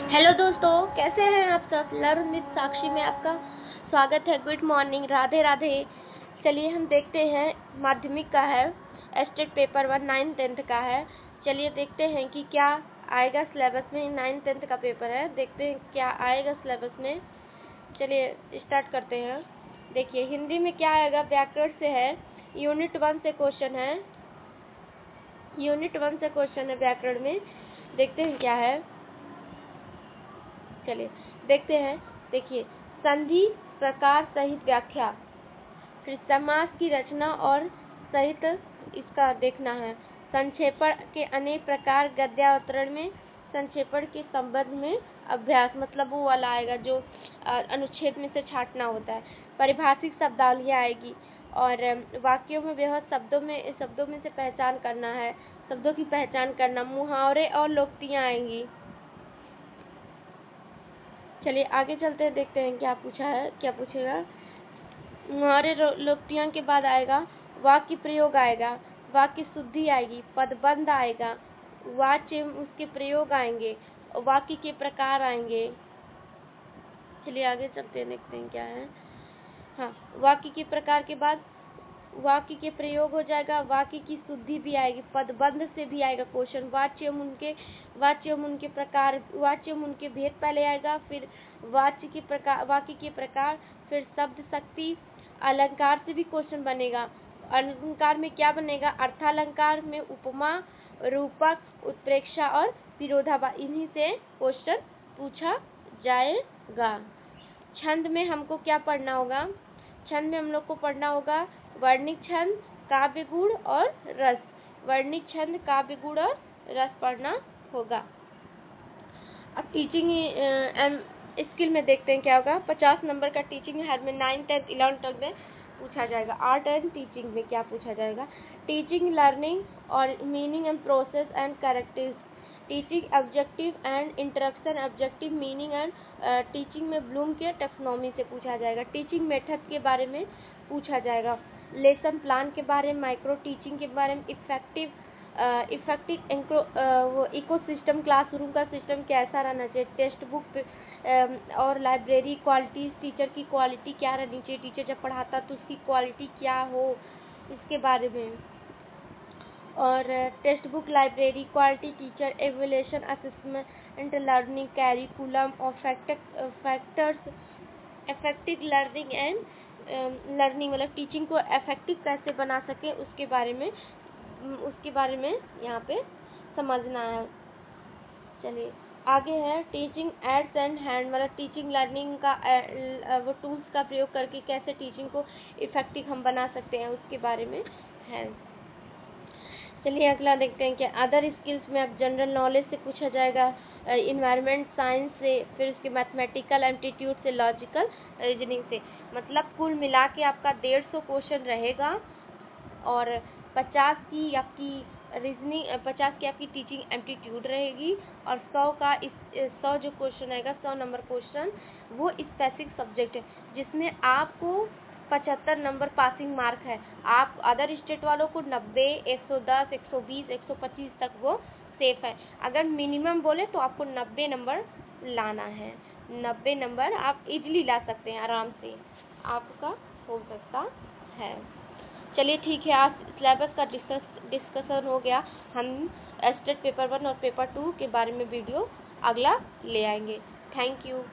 Hello दोस्तों, कैसे हैं आप सब। लर्न विद साक्षी में आपका स्वागत है। Good morning, Radhe Radhe. चलिए हम देखते हैं, माध्यमिक का है, स्टेट पेपर 1 9th-10th का है। चलिए देखते हैं कि क्या आएगा सिलेबस में। 9th-10th का पेपर है, देखते हैं क्या आएगा सिलेबस में। चलिए स्टार्ट करते हैं। देखिए हिंदी में क्या आएगा, व्याकरण से है, यूनिट 1 से क्वेश्चन है। यूनिट 1 से क्वेश्चन है व्याकरण में। देखते हैं क्या है, चलिए देखते हैं। देखिए, संधि प्रकार सहित व्याख्या, फिर समास की रचना और सहित इसका देखना है। संक्षेपण के अनेक प्रकार, गद्यावतरण में संक्षेपण के संबंध में अभ्यास, मतलब वो वाला आएगा जो अनुच्छेद में से छांटना होता है। परिभाषिक शब्दावली आएगी और वाक्यों में व्यवहार शब्दों में से पहचान करना है, शब्दों की पहचान करना। मुहावरे और लोकोक्तियाँ आएंगी। चलिए आगे चलते हैं, देखते हैं क्या पूछेगा। मुहावरे लोकोक्तियाँ के बाद आएगा वाक्य प्रयोग आएगा, वाक्य शुद्धि आएगी, पदबंध आएगा, वाच्य उसके प्रयोग आएंगे, वाक्य के प्रकार आएंगे। चलिए आगे चलते हैं, देखते हैं क्या है। हाँ, वाक्य के प्रकार के बाद वाक्य के प्रयोग हो जाएगा, वाक्य की शुद्धि भी आएगी, पदबंध से भी आएगा क्वेश्चन। वाच्य एवं उनके प्रकार, वाच्य एवं उनके भेद पहले आएगा, फिर वाक्य के प्रकार, फिर शब्द शक्ति। अलंकार से भी क्वेश्चन बनेगा। अलंकार में क्या बनेगा, अर्थालंकार में उपमा, रूपक, उत्प्रेक्षा और विरोधाभास, इन्हीं से क्वेश्चन पूछा जाएगा। छंद में हमको क्या पढ़ना होगा, छंद में हम लोग को पढ़ना होगा वर्णिक छंद, काव्य गुण और रस। वर्णिक छंद, काव्य गुण और रस पढ़ना होगा। अब टीचिंग स्किल में देखते हैं क्या होगा। 50 नंबर का टीचिंग हर में 9th, 10th, 11th में पूछा जाएगा। आर्ट एंड टीचिंग में क्या पूछा जाएगा, टीचिंग, लर्निंग और meaning and process and characteristics. Teaching objective and interaction, objective, meaning and teaching में ब्लूम के टैक्सोनॉमी से पूछा जाएगा। टीचिंग मेथड के बारे में पूछा जाएगा। लेसन प्लान के बारे में, माइक्रो टीचिंग के बारे में, इफेक्टिव इकोसिस्टम, क्लासरूम का सिस्टम कैसा रहना चाहिए, टेक्स्ट बुक और लाइब्रेरी क्वालिटीज, टीचर की क्वालिटी क्या रहनी चाहिए, टीचर जब पढ़ाता तो उसकी क्वालिटी क्या हो, इसके बारे में। और textbook, library quality, teacher evaluation, assessment, learning, curriculum और factors, effective learning and learning, मतलब टीचिंग को इफेक्टिव कैसे बना सके उसके बारे में यहाँ पे समझना है। चलिए आगे है टीचिंग एड्स एंड हैंड, मतलब टीचिंग लर्निंग का वो टूल्स का प्रयोग करके कैसे टीचिंग को इफेक्टिव हम बना सकते हैं उसके बारे में है। चलिए अगला देखते हैं कि अदर स्किल्स में अब जनरल नॉलेज से पूछा जाएगा, इन्वायरमेंट साइंस से, फिर उसके मैथमेटिकल एप्टीट्यूड से, लॉजिकल रीजनिंग से। मतलब कुल मिला के आपका 150 क्वेश्चन रहेगा और 50 की आपकी रीजनिंग, 50 की आपकी टीचिंग एप्टीट्यूड रहेगी और 100 जो क्वेश्चन आएगा, 100 नंबर क्वेश्चन वो स्पेसिफिक सब्जेक्ट है, जिसमें आपको 75 नंबर पासिंग मार्क है। आप अदर स्टेट वालों को 90, 110, 120, 125 तक वो सेफ है। अगर मिनिमम बोले तो आपको 90 नंबर लाना है। 90 नंबर आप इजीली ला सकते हैं, आराम से आपका हो सकता है। चलिए ठीक है, आज सिलेबस का डिस्कशन हो गया। हम स्टेट पेपर 1 और पेपर 2 के बारे में वीडियो अगला ले आएंगे। Thank you.